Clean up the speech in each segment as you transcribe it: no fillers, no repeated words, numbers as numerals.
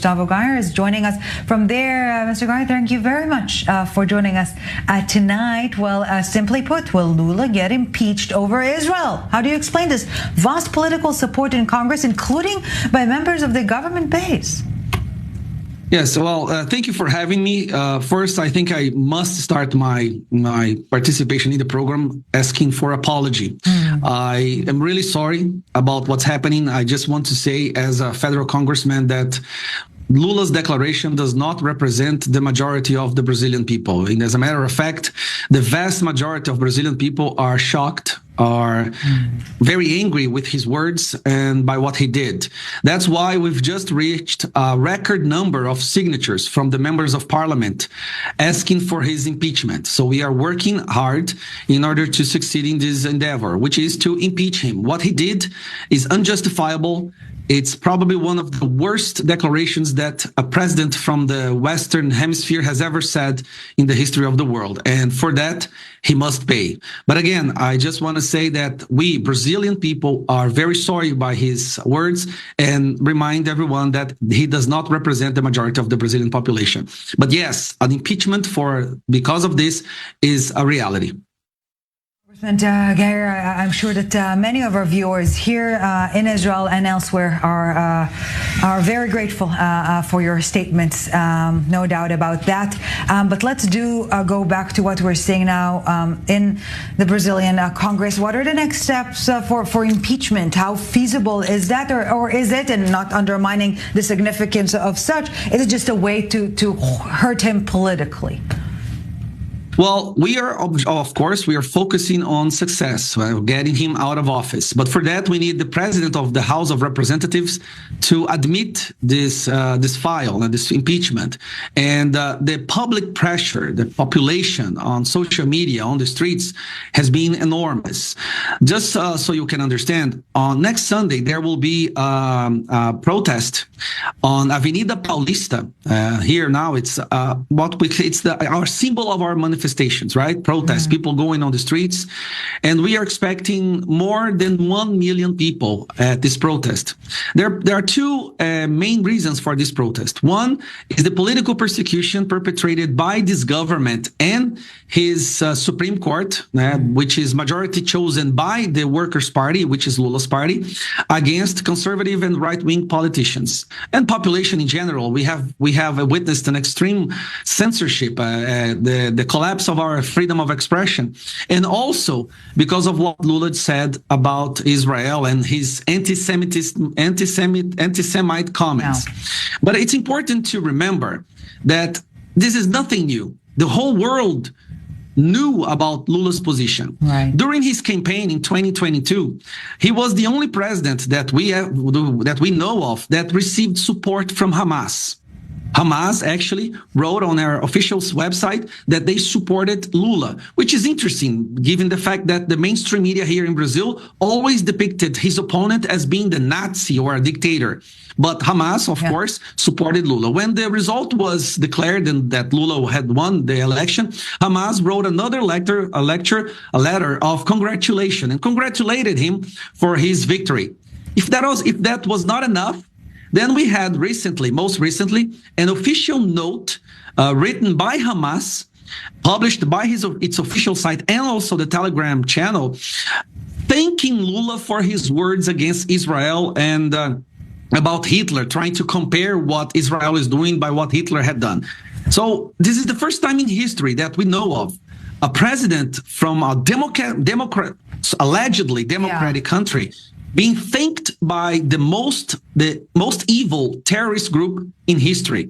Gustavo Gayer is joining us from there. Mr. Gayer, thank you very much for joining us tonight. Well, simply put, will Lula get impeached over Israel? How do you explain this vast political support in Congress, including by members of the government base? Yes, well, thank you for having me. First, I think I must start my participation in the program asking for apology. I am really sorry about what's happening. I just want to say, as a federal congressman, that Lula's declaration does not represent the majority of the Brazilian people. And as a matter of fact, the vast majority of Brazilian people are shocked, are very angry with his words and by what he did. That's why we've just reached a record number of signatures from the members of parliament asking for his impeachment. So we are working hard in order to succeed in this endeavor, which is to impeach him. What he did is unjustifiable. It's probably one of the worst declarations that a president from the Western Hemisphere has ever said in the history of the world. And for that, he must pay. But again, I just want to say that we Brazilian people are very sorry by his words and remind everyone that he does not represent the majority of the Brazilian population. But yes, an impeachment because of this is a reality. Congressman Gayer, I'm sure that many of our viewers here in Israel and elsewhere are very grateful for your statements, no doubt about that. But let's go back to what we're seeing now in the Brazilian Congress. What are the next steps for impeachment? How feasible is that, or is it, and not undermining the significance of such, is it just a way to hurt him politically? Well, we are focusing on success, getting him out of office. But for that, we need the president of the House of Representatives to admit this file and this impeachment. And the public pressure, the population on social media, on the streets, has been enormous. Just so you can understand, on next Sunday, there will be a protest on Avenida Paulista. Here now, it's our symbol of our manifestation. Right? Protests, people going on the streets. And we are expecting more than 1 million people at this protest. There are two main reasons for this protest. One is the political persecution perpetrated by this government and his Supreme Court, which is majority chosen by the Workers' Party, which is Lula's party, against conservative and right-wing politicians and population in general. We have witnessed an extreme censorship, the collapse of our freedom of expression, and also because of what Lula said about Israel and his anti-Semite comments. Wow. But it's important to remember that this is nothing new. The whole world knew about Lula's position. Right. During his campaign in 2022, he was the only president that we know of that received support from Hamas. Hamas actually wrote on their official website that they supported Lula, which is interesting given the fact that the mainstream media here in Brazil always depicted his opponent as being the Nazi or a dictator. But Hamas, of course, supported Lula. When the result was declared and that Lula had won the election, Hamas wrote another letter of congratulation and congratulated him for his victory. If that was not enough, then we had most recently, an official note written by Hamas, published by its official site and also the Telegram channel, thanking Lula for his words against Israel and about Hitler, trying to compare what Israel is doing by what Hitler had done. So this is the first time in history that we know of a president from a allegedly democratic country being thanked by the most evil terrorist group in history.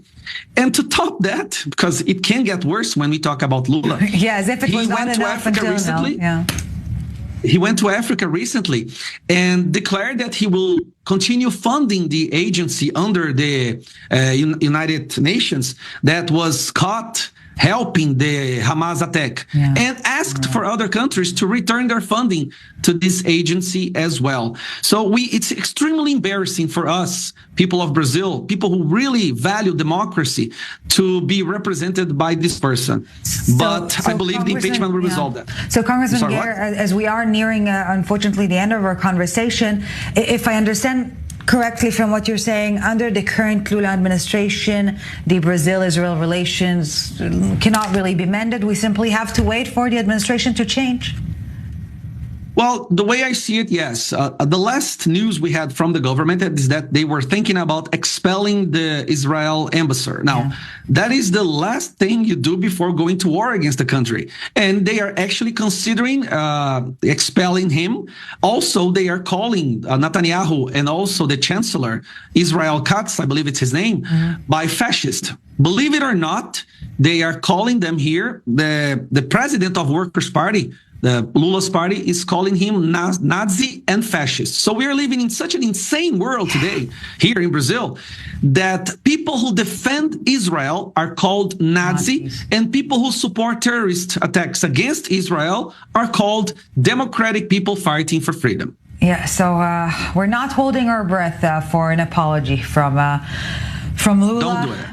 And to top that, because it can get worse when we talk about Lula. Yeah, as if it was not enough until recently. now. Yeah. He went to Africa recently and declared that he will continue funding the agency under the United Nations that was caught helping the Hamas attack, and asked for other countries to return their funding to this agency as well. So it's extremely embarrassing for us, people of Brazil, people who really value democracy, to be represented by this person. But I believe the impeachment will resolve that. So Congressman Gayer, as we are nearing, unfortunately, the end of our conversation, if I understand correctly from what you're saying, under the current Lula administration, the Brazil-Israel relations cannot really be mended. We simply have to wait for the administration to change? Well, the way I see it, yes. The last news we had from the government is that they were thinking about expelling the Israel ambassador. Now, that is the last thing you do before going to war against the country. And they are actually considering expelling him. Also, they are calling Netanyahu and also the chancellor, Israel Katz, I believe it's his name, by fascist. Believe it or not, they are calling them here. The president of Workers' Party, the Lula's party, is calling him Nazi and fascist. So we are living in such an insane world today here in Brazil that people who defend Israel are called Nazi, and people who support terrorist attacks against Israel are called democratic people fighting for freedom. Yeah, so we're not holding our breath for an apology from Lula. Don't do it.